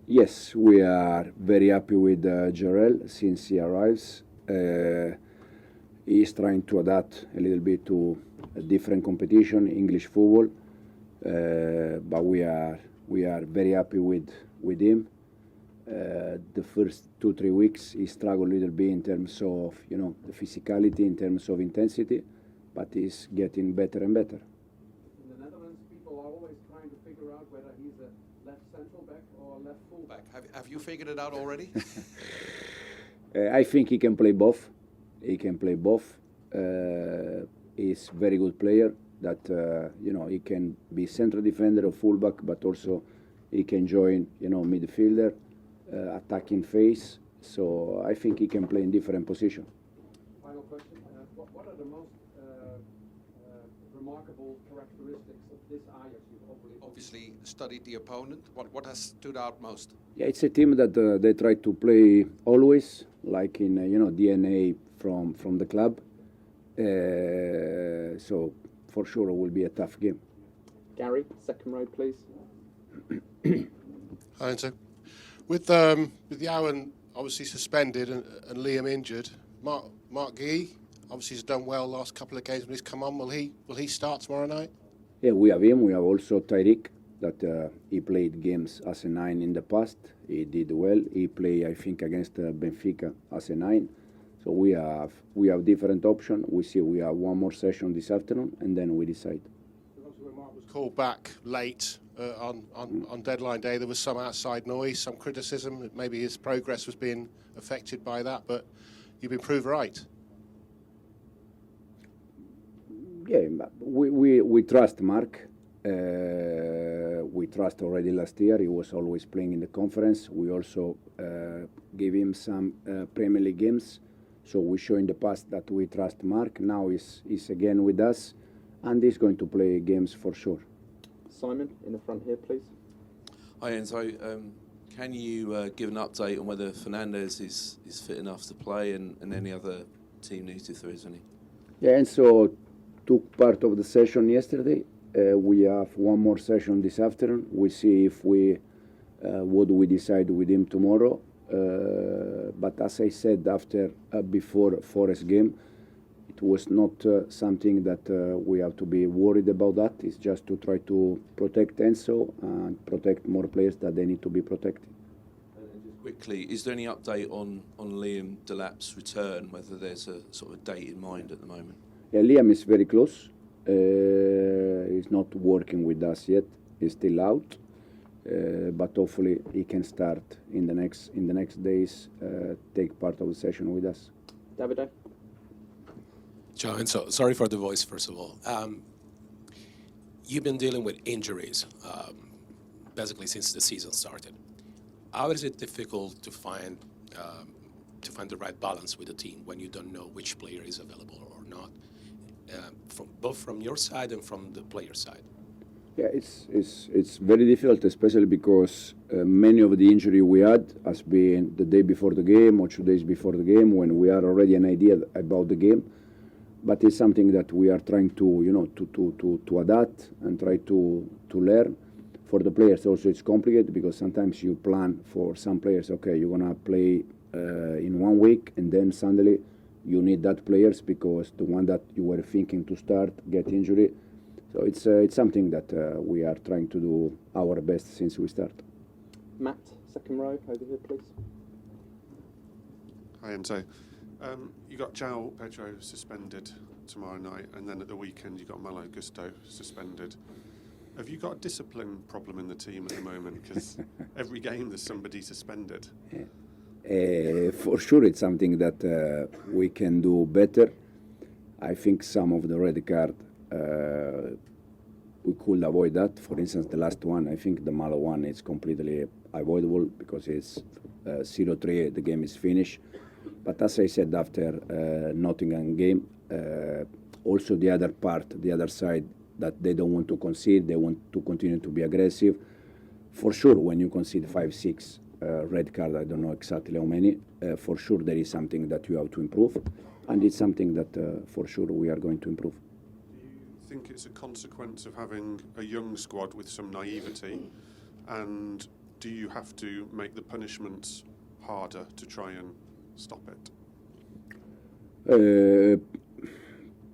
Yes, we are very happy with Jarrell since he arrives. He is trying to adapt a little bit to a different competition, English football, but we are very happy with him. The first 2 3 weeks he struggled a little bit in terms of the physicality, in terms of intensity, but he's getting better and better. In the Netherlands, people are always trying to figure out whether he's a left central back or left full back. Have you figured it out already? I think he can play both. He can play both. He's a very good player. That he can be central defender or fullback, but also he can join midfielder, attacking phase. So I think he can play in different positions. Final question: what are the most remarkable characteristics of this Ajax? You've Obviously studied the opponent. What has stood out most? Yeah, it's a team that they try to play always, like in DNA from the club. So for sure it will be a tough game. Gary, second row, please. Hi, Enzo. With Yowan obviously suspended and Liam injured, Mark Guy obviously has done well last couple of games when he's come on. Will he start tomorrow night? Yeah, we have him. We have also Tyreek, that he played games as a 9 in the past. He did well. He played, I think, against Benfica as a 9. So we have different options. We have one more session this afternoon, and then we decide. Mark was called back late on deadline day. There was some outside noise, some criticism that maybe his progress was being affected by that, but you've been proved right. Yeah, we trust Mark. We trust already last year. He was always playing in the conference. We also gave him some Premier League games. So we show in the past that we trust Mark. Now he's again with us, and he's going to play games for sure. Simon, in the front here, please. Hi, Enzo. Can you give an update on whether Fernandes is fit enough to play and any other team news if there is any? Yeah, Enzo took part of the session yesterday. We have one more session this afternoon. We see if what we decide with him tomorrow. But as I said before Forest game, it was not something that we have to be worried about. That it's just to try to protect Enzo and protect more players that they need to be protected. And just quickly, is there any update on Liam Delap's return? Whether there's a sort of date in mind at the moment? Yeah, Liam is very close. He's not working with us yet. He's still out. But hopefully he can start in the next days, take part of the session with us. Davide? Ciao, Enzo. Sorry for the voice, first of all. You've been dealing with injuries basically since the season started. How is it difficult to find the right balance with the team when you don't know which player is available or not, both from your side and from the player side? Yeah, it's very difficult, especially because many of the injury we had has been the day before the game or 2 days before the game when we had already an idea about the game. But it's something that we are trying to adapt and try to learn. For the players also it's complicated because sometimes you plan for some players, okay, you're gonna play in 1 week and then suddenly you need that players because the one that you were thinking to start get injury. So it's something that we are trying to do our best since we start. Matt, second row, over here, please. Hi, Enzo. You got João Pedro suspended tomorrow night, and then at the weekend you got Malo Gusto suspended. Have you got a discipline problem in the team at the moment? Because every game there's somebody suspended. For sure, it's something that we can do better. I think some of the red card we could avoid that. For instance, the last one, I think the Malo one is completely avoidable because it's 0-3, the game is finished. But as I said after Nottingham game, also the other part, the other side, that they don't want to concede, they want to continue to be aggressive. For sure, when you concede 5-6 red card, I don't know exactly how many, for sure there is something that you have to improve. And it's something that for sure we are going to improve. Do you think it's a consequence of having a young squad with some naivety and do you have to make the punishments harder to try and stop it?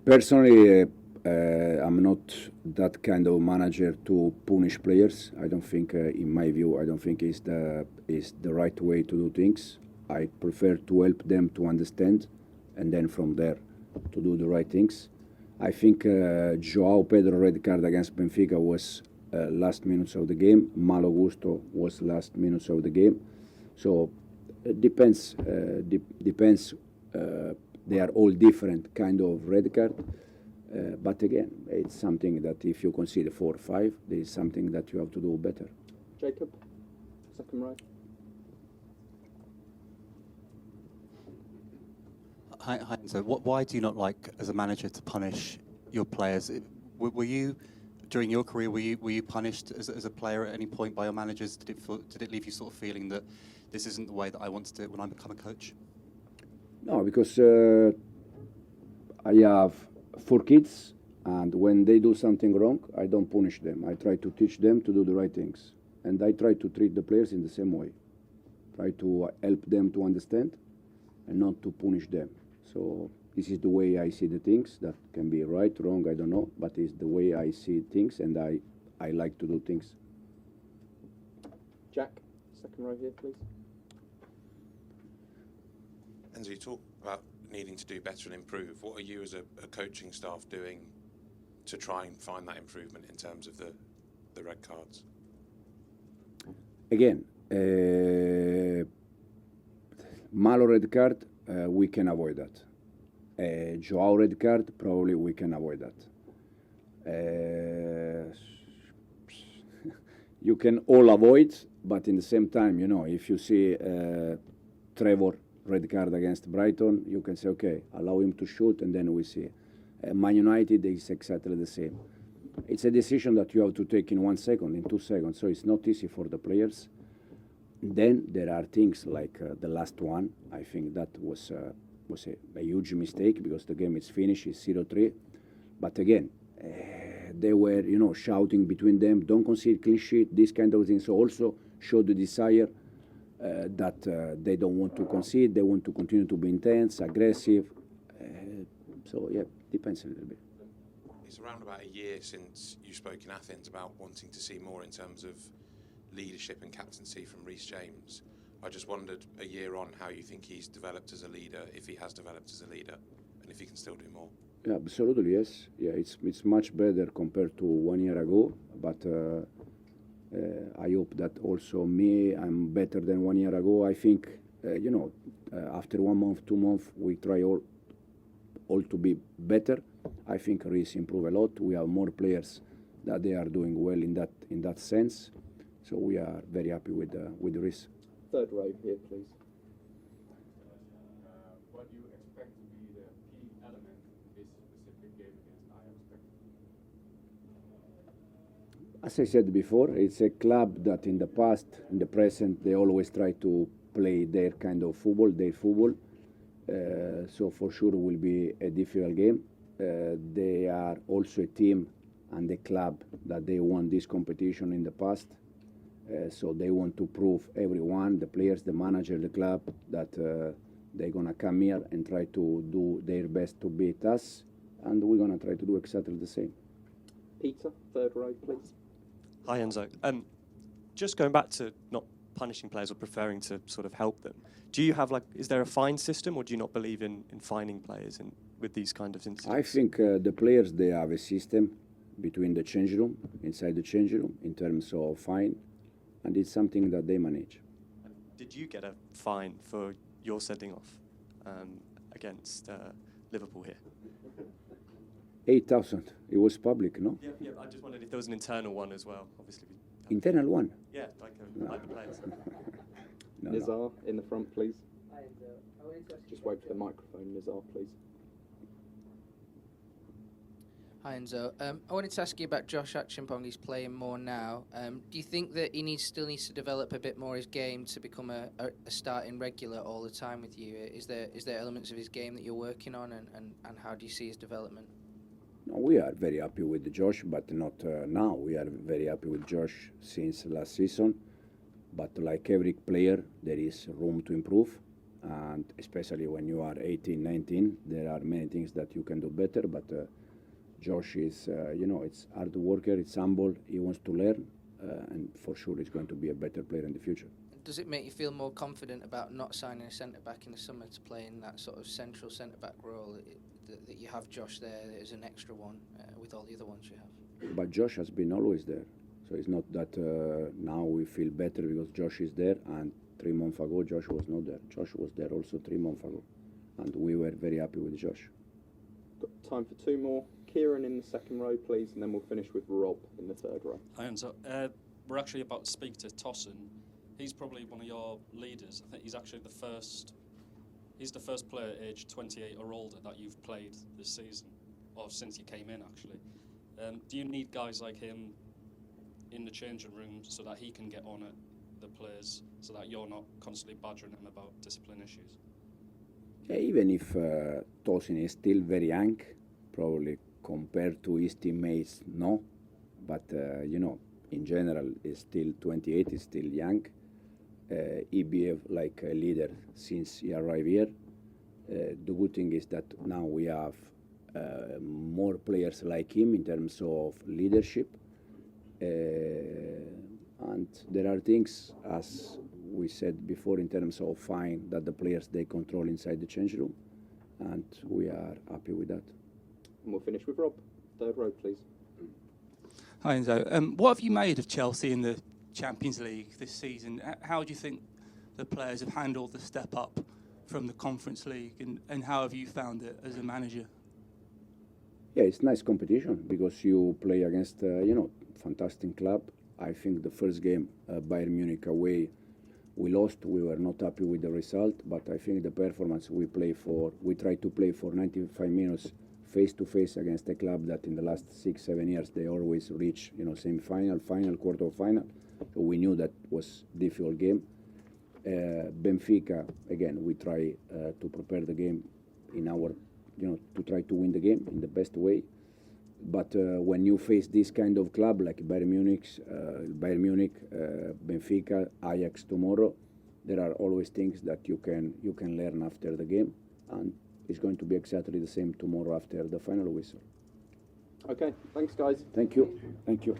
Personally, I'm not that kind of manager to punish players. I don't think, in my view, I don't think is the right way to do things. I prefer to help them to understand, and then from there to do the right things. I think Joao Pedro red card against Benfica was last minutes of the game. Malo Gusto was last minutes of the game. So it depends. Depends. They are all different kind of red card. But again, it's something that if you consider 4 or 5, there is something that you have to do better. Jacob, second row. Hi. So, why do you not like, as a manager, to punish your players? Were you, during your career, were you punished as a player at any point by your managers? Did it leave you sort of feeling that this isn't the way that I want to do it when I become a coach? No, because I have 4 kids, and when they do something wrong, I don't punish them. I try to teach them to do the right things, and I try to treat the players in the same way. Try to help them to understand, and not to punish them. So this is the way I see the things. That can be right, wrong, I don't know, but it's the way I see things, and I like to do things. Jack, second row here, please. Enzo, you talk about needing to do better and improve. What are you as a coaching staff doing to try and find that improvement in terms of the red cards? Again, Malo red card, we can avoid that. Joao red card, probably we can avoid that. You can all avoid, but in the same time, you know, if you see Trevor red card against Brighton, you can say, okay, allow him to shoot, and then we see. Man United is exactly the same. It's a decision that you have to take in 1 second, in 2 seconds, so it's not easy for the players. Then there are things like the last one. I think that was a huge mistake, because the game is finished, it's 0-3. But again, they were, you know, shouting between them, don't concede clean sheet, this kind of things. So also show the desire that they don't want to concede, they want to continue to be intense, aggressive. So yeah, depends a little bit. It's around about a year since you spoke in Athens about wanting to see more in terms of leadership and captaincy from Reece James. I just wondered, a year on, how you think he's developed as a leader, if he has developed as a leader, and if he can still do more. Yeah, absolutely, yes. Yeah, it's much better compared to 1 year ago, but I hope that also I'm better than 1 year ago. I think, after 1 month, 2 months, we try all to be better. I think Reece improved a lot. We have more players that they are doing well in that sense. So we are very happy with Reece. Third row here, please. What do you expect to be the key element in this specific game against Ajax? As I said before, it's a club that in the past, in the present, they always try to play their kind of football, their football. So for sure will be a difficult game. They are also a team and a club that they won this competition in the past. So they want to prove everyone, the players, the manager, the club, that they're going to come here and try to do their best to beat us. And we're going to try to do exactly the same. Peter, third row, please. Hi, Enzo. Just going back to not punishing players or preferring to sort of help them, do you have, is there a fine system, or do you not believe in fining players with these kind of incidents? I think the players, they have a system between the change room, inside the change room, in terms of fine, and it's something that they manage. Did you get a fine for your sending off against Liverpool here? 8,000. It was public, no? Yeah. I just wondered if there was an internal one as well. Obviously. Internal one? Yeah, like the players. No. Nizar, in the front, please. Just wait for the microphone, Nizar, please. Hi, Enzo. I wanted to ask you about Josh Achimpong. He's playing more now. Do you think that he still needs to develop a bit more his game to become a starting regular all the time with you? Is there elements of his game that you're working on, and how do you see his development? No, we are very happy with Josh, but not now. We are very happy with Josh since last season. but like every player, there is room to improve, and especially when you are 18, 19, there are many things that you can do better. But Josh is, it's hard worker, it's humble, he wants to learn, and for sure he's going to be a better player in the future. Does it make you feel more confident about not signing a centre-back in the summer to play in that sort of central centre-back role, that you have Josh there as an extra one with all the other ones you have? But Josh has been always there. So it's not that now we feel better because Josh is there, and 3 months ago Josh was not there. Josh was there also 3 months ago, and we were very happy with Josh. Got time for 2 more. Kieran in the second row, please, and then we'll finish with Rob in the third row. Hi, Enzo. We're actually about to speak to Tosin. He's probably one of your leaders. I think he's actually the first player aged 28 or older that you've played this season, or since you came in, actually. Do you need guys like him in the changing room so that he can get on at the players, so that you're not constantly badgering him about discipline issues? Yeah, even if Tosin is still very young, probably compared to his teammates, no. But, in general, he's still 28, he's still young. He behaved like a leader since he arrived here. The good thing is that now we have more players like him in terms of leadership. And there are things, as we said before, in terms of fine that the players, they control inside the change room. And we are happy with that. And we'll finish with Rob. Third row, please. Hi, Enzo. What have you made of Chelsea in the Champions League this season? How do you think the players have handled the step up from the Conference League, and how have you found it as a manager? Yeah, it's nice competition because you play against, fantastic club. I think the first game, Bayern Munich away, we lost. We were not happy with the result, but I think the performance we tried to play for 95 minutes face-to-face against a club that in the last 6-7 years, they always reach, semi-final, final, quarter-final. So we knew that was a difficult game. Benfica, again, we try to prepare the game in our, to try to win the game in the best way. But when you face this kind of club like Bayern Munich, Benfica, Ajax tomorrow, there are always things that you can learn after the game, and it's going to be exactly the same tomorrow after the final whistle. Okay, thanks, guys. Thank you. Thank you.